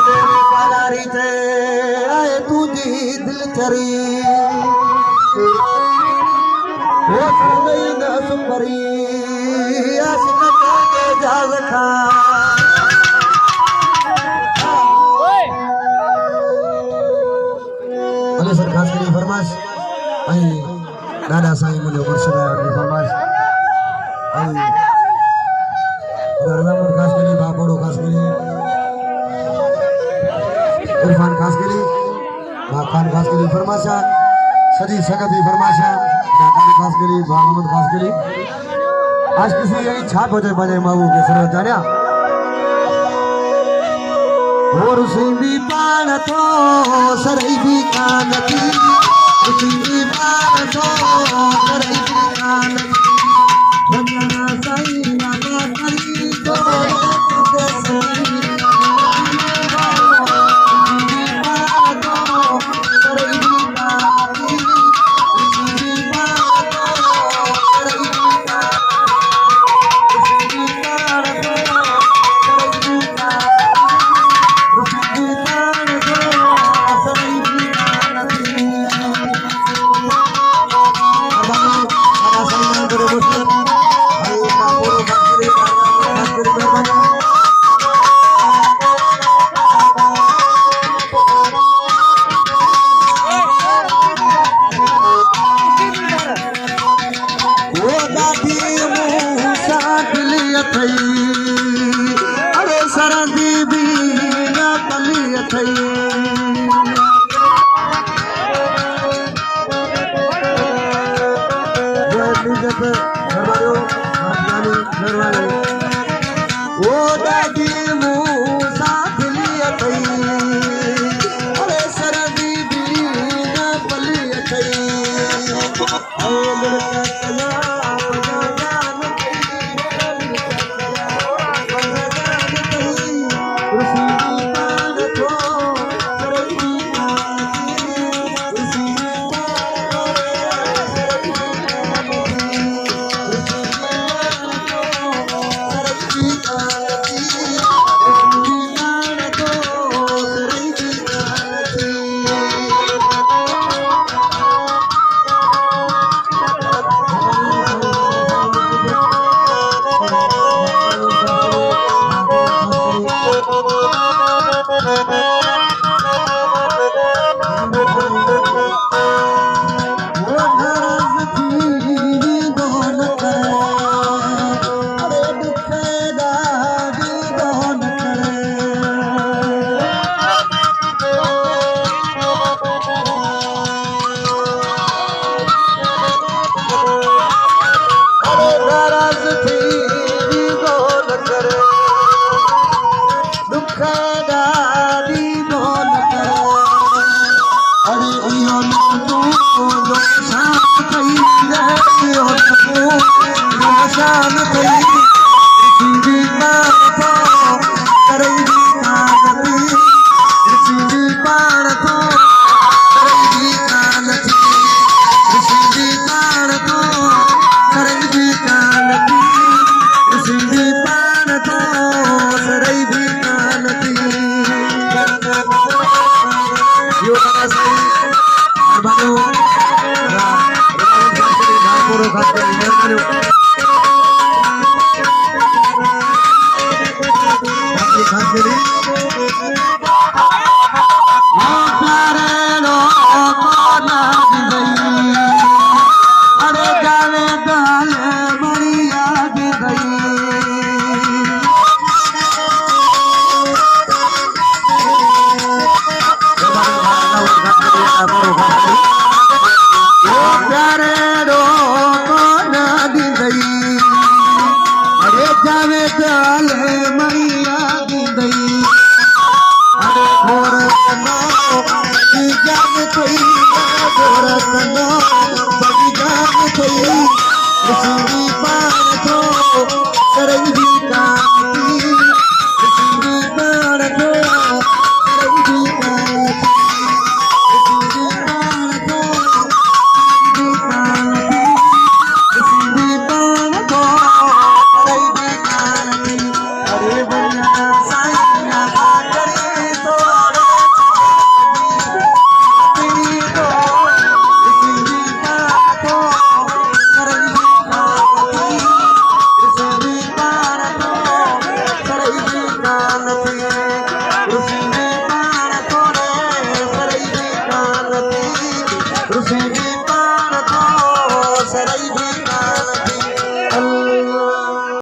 परी पालारी थे आए तुझी दिल चरी वो संगई न सुपरी आशिक के जाज खा भले सर खास करी फरमाश आई दादा साईं मुझे वर्षगांठ फरमाश आई गरदामर खास करी बापोड़ो खास करी इरफान खास करी खान खास करी फरमाशा सजी सकती फरमाशा खान खास करी मोहम्मद खास करी आज किसी यही छाप होते बजे माऊ के सर्वत जानिया और सिंधी पान तो सरई भी कानती सिंधी पान तो सरई भी कानती बजना साई ना करी तो अरे सरदी भी ना पली थई वो दादी मुँह साथ लिया थई अरे सरदी भी ना पली थई जावे